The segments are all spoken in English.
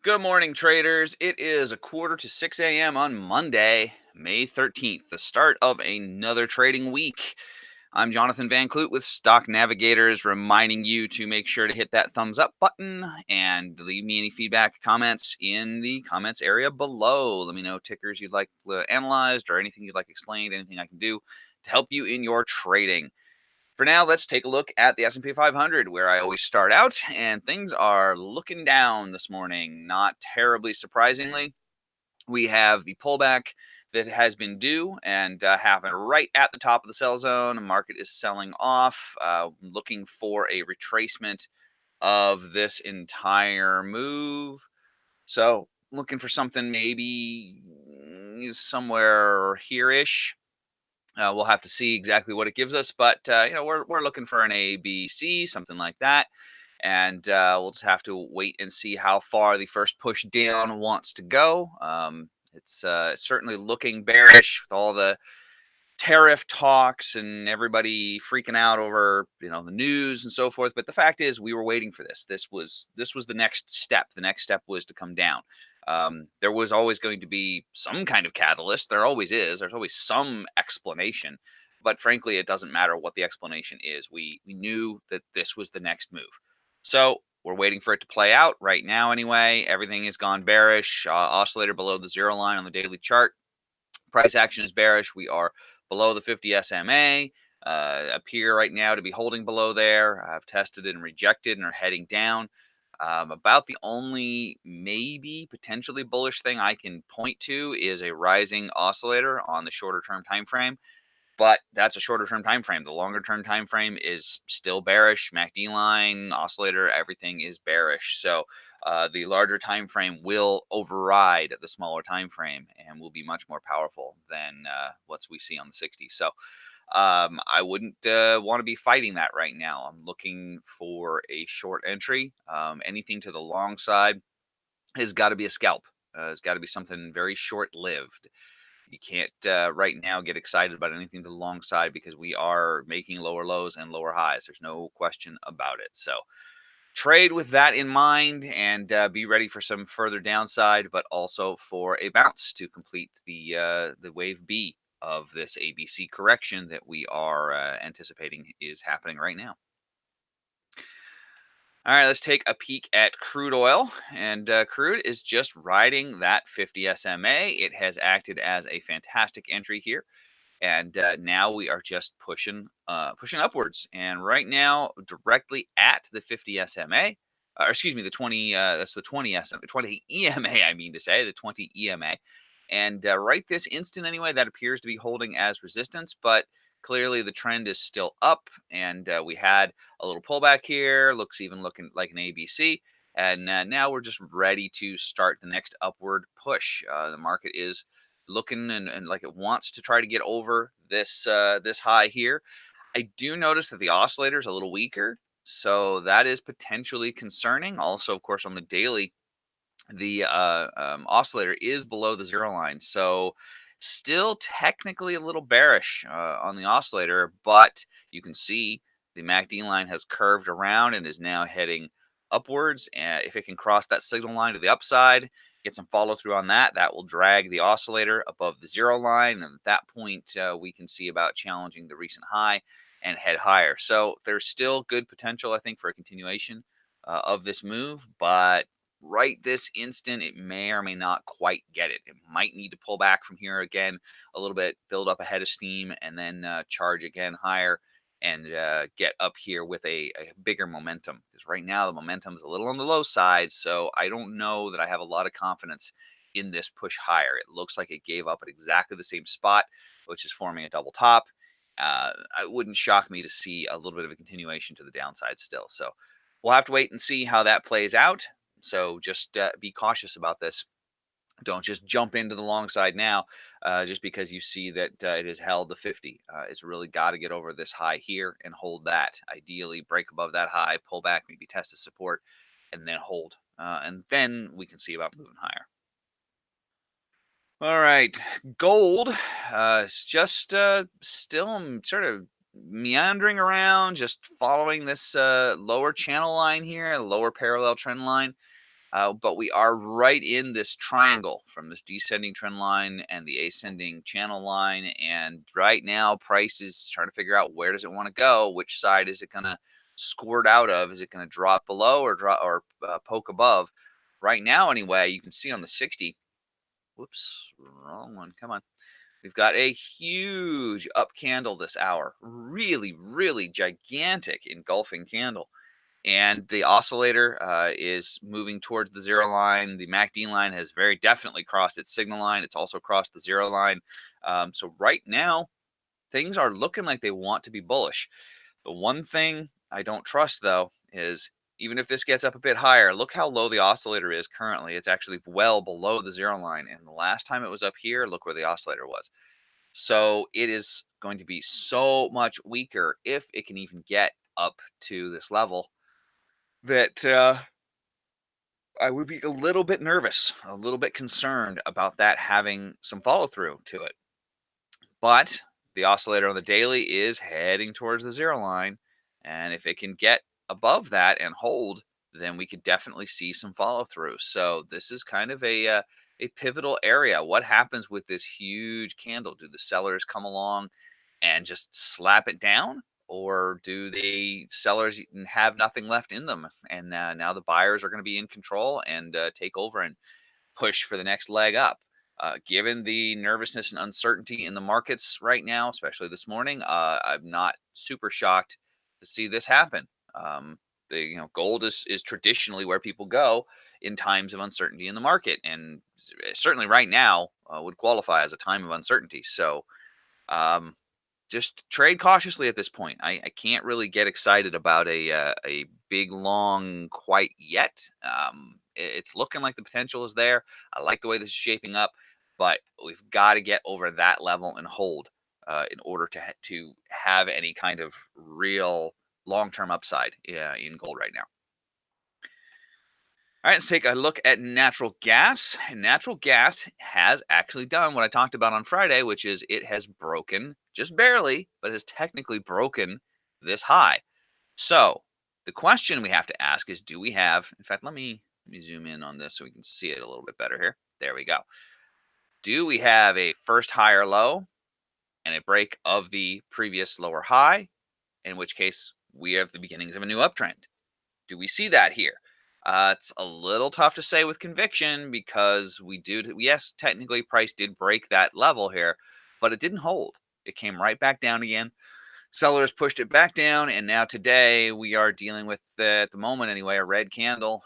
Good morning, traders. It is a quarter to 6 a.m. on Monday, May 13th, the start of another trading week. I'm Jonathan van Clute with Stock Navigators, reminding you to make sure to hit that thumbs up button and leave me any feedback, comments in the comments area below. Let me know tickers you'd like analyzed or anything you'd like explained, anything I can do to help you in your trading. For now, let's take a look at the S&P 500, where I always start out, and things are looking down this morning. Not terribly surprisingly, we have the pullback that has been due and happened right at the top of the sell zone. The market is selling off, looking for a retracement of this entire move. So, looking for something maybe somewhere here-ish. We'll have to see exactly what it gives us, but we're looking for an A, B, C, something like that, and we'll just have to wait and see how far the first push down wants to go. It's certainly looking bearish with all the tariff talks and everybody freaking out over the news and so forth. But the fact is, we were waiting for this. This was the next step. The next step was to come down. There was always going to be some kind of catalyst. There always is. There's always some explanation. But frankly, it doesn't matter what the explanation is. We knew that this was the next move. So we're waiting for it to play out right now. Anyway, everything has gone bearish. Oscillator below the zero line on the daily chart. Price action is bearish. We are below the 50 SMA. Appear right now to be holding below there. I've tested it and rejected and are heading down. About the only maybe potentially bullish thing I can point to is a rising oscillator on the shorter term time frame. But that's a shorter term time frame. The longer term time frame is still bearish. MACD line, oscillator, everything is bearish. So the larger time frame will override the smaller time frame and will be much more powerful than what we see on the 60. So I wouldn't want to be fighting that right now. I'm looking for a short entry. Anything to the long side has got to be a scalp. It's got to be something very short lived. You can't right now get excited about anything to the long side because we are making lower lows and lower highs. There's no question about it. So trade with that in mind and be ready for some further downside, but also for a bounce to complete the wave B of this ABC correction that we are anticipating is happening right now. All right, let's take a peek at crude oil. And crude is just riding that 50 SMA. It has acted as a fantastic entry here. And now we are just pushing upwards. And right now, directly at the 50 SMA, or excuse me, the 20, that's the 20 SMA, 20 EMA, I mean to say, the 20 EMA. And right this instant, anyway, that appears to be holding as resistance, but clearly the trend is still up. And we had a little pullback here, looking like an ABC. And now we're just ready to start the next upward push. The market is looking and like it wants to try to get over this this high here. I do notice that the oscillator is a little weaker, so that is potentially concerning. Also, of course, on the daily, the oscillator is below the zero line, so still technically a little bearish on the oscillator, but you can see the MACD line has curved around and is now heading upwards. And if it can cross that signal line to the upside, get some follow through on that, that will drag the oscillator above the zero line. And at that point, we can see about challenging the recent high and head higher. So there's still good potential, I think, for a continuation of this move, but right this instant, it may or may not quite get it. It might need to pull back from here again a little bit, build up a head of steam, and then charge again higher and get up here with a bigger momentum. Because right now, the momentum is a little on the low side, so I don't know that I have a lot of confidence in this push higher. It looks like it gave up at exactly the same spot, which is forming a double top. It wouldn't shock me to see a little bit of a continuation to the downside still. So we'll have to wait and see how that plays out. So just be cautious about this. Don't just jump into the long side now just because you see that it has held the 50. It's really got to get over this high here and hold that. Ideally, break above that high, pull back, maybe test a support, and then hold. And then we can see about moving higher. All right, gold is just still sort of meandering around, just following this lower channel line here, lower parallel trend line. but we are right in this triangle from this descending trend line and the ascending channel line. And right now, price is trying to figure out where does it want to go? Which side is it going to squirt out of? Is it going to drop below or poke above? Right now, anyway, you can see on the 60. Whoops, wrong one. Come on. We've got a huge up candle this hour. Really, really gigantic engulfing candle. And the oscillator is moving towards the zero line. The MACD line has very definitely crossed its signal line. It's also crossed the zero line. So right now, things are looking like they want to be bullish. The one thing I don't trust, though, is even if this gets up a bit higher, look how low the oscillator is currently. It's actually well below the zero line. And the last time it was up here, look where the oscillator was. So it is going to be so much weaker if it can even get up to this level that I would be a little bit nervous, a little bit concerned about that having some follow through to it. But the oscillator on the daily is heading towards the zero line. And if it can get above that and hold, then we could definitely see some follow through. So this is kind of a pivotal area. What happens with this huge candle? Do the sellers come along and just slap it down? Or do the sellers have nothing left in them? And now the buyers are going to be in control and take over and push for the next leg up. Given the nervousness and uncertainty in the markets right now, especially this morning, I'm not super shocked to see this happen. Gold is traditionally where people go in times of uncertainty in the market, and certainly right now would qualify as a time of uncertainty. So um, just trade cautiously at this point. I can't really get excited about a big long quite yet. It's looking like the potential is there. I like the way this is shaping up, but we've got to get over that level and hold in order to have any kind of real long term upside in gold right now. All right, let's take a look at natural gas. Natural gas has actually done what I talked about on Friday, which is it has broken just barely, but has technically broken this high. So the question we have to ask is, do we have, in fact, let me zoom in on this so we can see it a little bit better here. There we go. Do we have a first higher low and a break of the previous lower high? In which case we have the beginnings of a new uptrend. Do we see that here? It's a little tough to say with conviction because yes, technically price did break that level here, but it didn't hold. It came right back down again. Sellers pushed it back down, and now today we are dealing with, at the moment anyway, a red candle.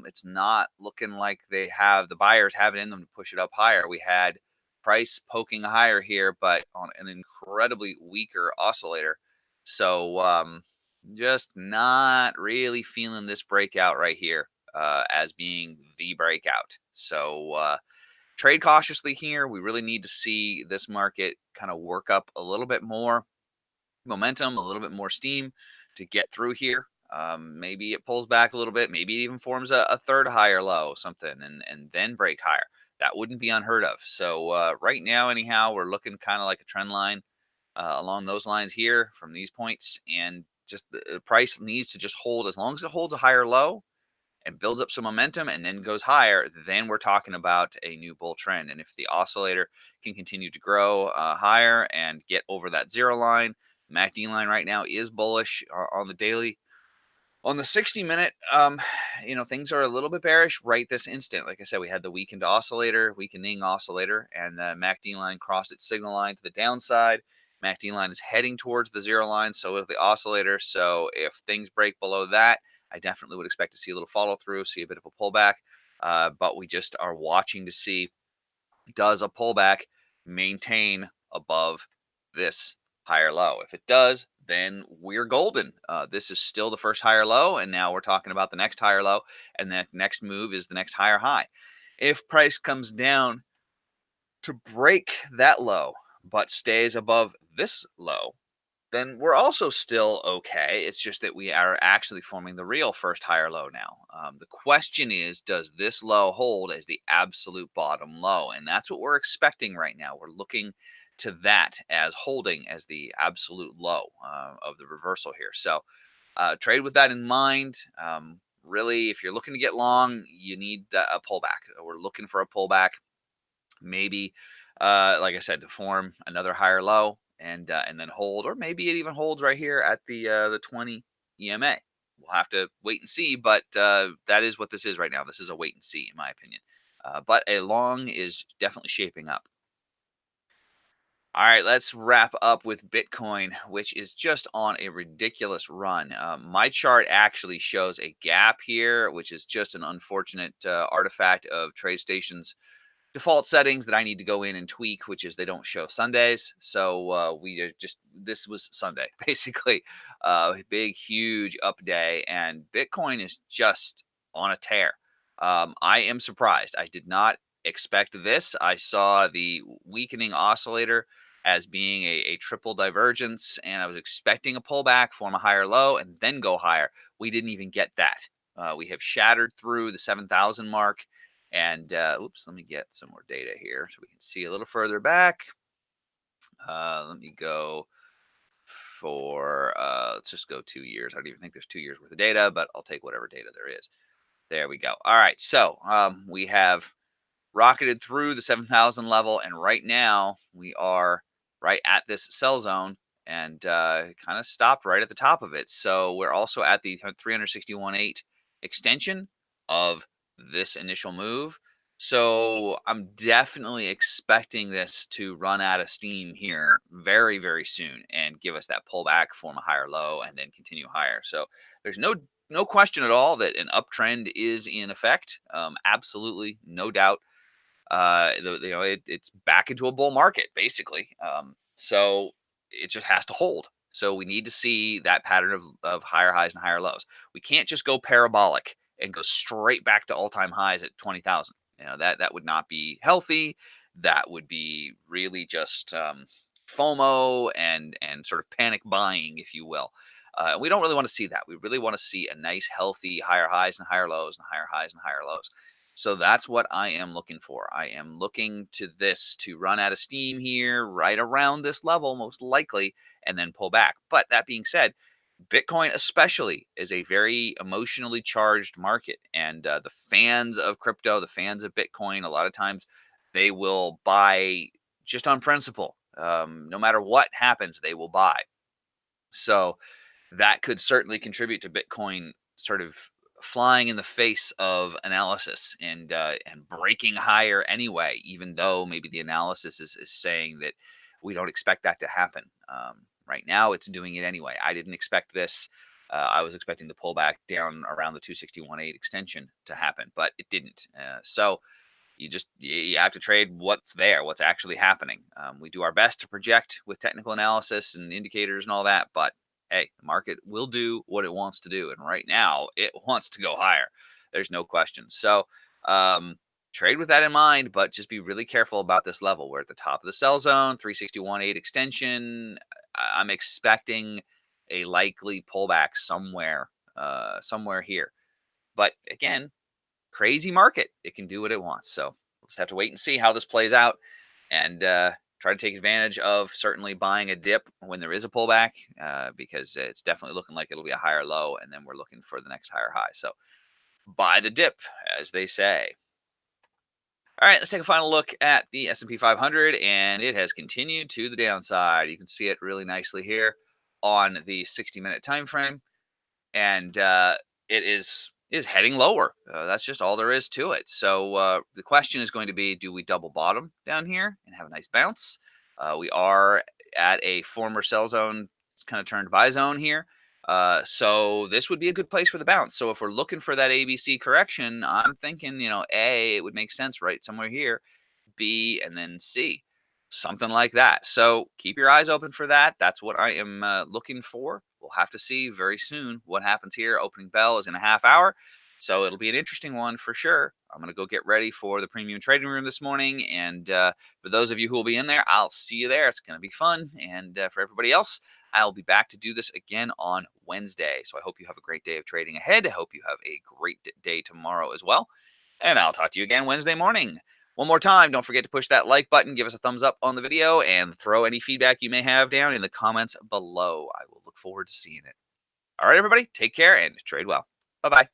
It's not looking like the buyers have it in them to push it up higher. We had price poking higher here, but on an incredibly weaker oscillator. So just not really feeling this breakout right here as being the breakout. So trade cautiously here. We really need to see this market kind of work up a little bit more momentum, a little bit more steam to get through here. Maybe it pulls back a little bit. Maybe it even forms a third higher low, something, and then break higher. That wouldn't be unheard of. So right now, anyhow, we're looking kind of like a trend line along those lines here from these points, and just the price needs to just hold. As long as it holds a higher low and builds up some momentum and then goes higher, then we're talking about a new bull trend. And if the oscillator can continue to grow higher and get over that zero line, MACD line right now is bullish on the daily. On the 60-minute, things are a little bit bearish right this instant. Like I said, we had the weakening oscillator, and the MACD line crossed its signal line to the downside. MACD line is heading towards the zero line, so is the oscillator. So if things break below that, I definitely would expect to see a little follow through, see a bit of a pullback. But we just are watching to see, does a pullback maintain above this higher low? If it does, then we're golden. This is still the first higher low, and now we're talking about the next higher low, and the next move is the next higher high. If price comes down to break that low, but stays above this low, then we're also still okay. It's just that we are actually forming the real first higher low now. The question is, does this low hold as the absolute bottom low? And that's what we're expecting right now. We're looking to that as holding as the absolute low of the reversal here. So trade with that in mind. really, if you're looking to get long, you need a pullback. We're looking for a pullback, maybe, like I said, to form another higher low and then hold, or maybe it even holds right here at the 20 EMA. We'll have to wait and see, but that is what this is right now. This is a wait and see, in my opinion. But a long is definitely shaping up. All right, let's wrap up with Bitcoin, which is just on a ridiculous run. My chart actually shows a gap here, which is just an unfortunate artifact of TradeStation's default settings that I need to go in and tweak, which is they don't show Sundays. So this was Sunday, basically. Big, huge up day, and Bitcoin is just on a tear. I am surprised. I did not expect this. I saw the weakening oscillator as being a triple divergence, and I was expecting a pullback, form a higher low, and then go higher. We didn't even get that. We have shattered through the 7,000 mark. And oops, let me get some more data here so we can see a little further back. Let me go for, let's just go 2 years. I don't even think there's 2 years worth of data, but I'll take whatever data there is. There we go. All right. So we have rocketed through the 7,000 level. And right now we are right at this sell zone and kind of stopped right at the top of it. So we're also at the 361.8 extension of this initial move. So I'm definitely expecting this to run out of steam here very, very soon and give us that pullback, form a higher low, and then continue higher. So there's no question at all that an uptrend is in effect. Absolutely, no doubt. It's back into a bull market basically. So it just has to hold. So we need to see that pattern of higher highs and higher lows. We can't just go parabolic and go straight back to all-time highs at 20,000. That would not be healthy. That would be really just FOMO and sort of panic buying, if you will. We don't really want to see that. We really want to see a nice, healthy higher highs and higher lows and higher highs and higher lows. So that's what I am looking for. I am looking to this to run out of steam here, right around this level, most likely, and then pull back. But that being said, Bitcoin especially is a very emotionally charged market. And the fans of crypto, the fans of Bitcoin, a lot of times they will buy just on principle. No matter what happens, they will buy. So that could certainly contribute to Bitcoin sort of flying in the face of analysis and breaking higher anyway, even though maybe the analysis is saying that we don't expect that to happen. Right now, it's doing it anyway. I didn't expect this. I was expecting the pullback down around the 261.8 extension to happen, but it didn't. So you have to trade what's there, what's actually happening. We do our best to project with technical analysis and indicators and all that, but hey, the market will do what it wants to do, and right now it wants to go higher. There's no question. So trade with that in mind, but just be really careful about this level. We're at the top of the sell zone, 361.8 extension. I'm expecting a likely pullback somewhere here. But again, crazy market. It can do what it wants. So we'll just have to wait and see how this plays out and try to take advantage of certainly buying a dip when there is a pullback because it's definitely looking like it'll be a higher low and then we're looking for the next higher high. So buy the dip, as they say. All right, let's take a final look at the S&P 500, and it has continued to the downside. You can see it really nicely here on the 60-minute time frame, and it is heading lower. That's just all there is to it. So the question is going to be, do we double bottom down here and have a nice bounce? We are at a former sell zone, kind of turned buy zone here. So this would be a good place for the bounce. So if we're looking for that ABC correction, I'm thinking, A, it would make sense right somewhere here, B, and then C, something like that. So keep your eyes open for that. That's what I am looking for. We'll have to see very soon what happens here. Opening bell is in a half hour. So it'll be an interesting one for sure. I'm going to go get ready for the premium trading room this morning. And for those of you who will be in there, I'll see you there. It's going to be fun. And for everybody else, I'll be back to do this again on Wednesday. So I hope you have a great day of trading ahead. I hope you have a great day tomorrow as well. And I'll talk to you again Wednesday morning. One more time, don't forget to push that like button, give us a thumbs up on the video, and throw any feedback you may have down in the comments below. I will look forward to seeing it. All right, everybody, take care and trade well. Bye-bye.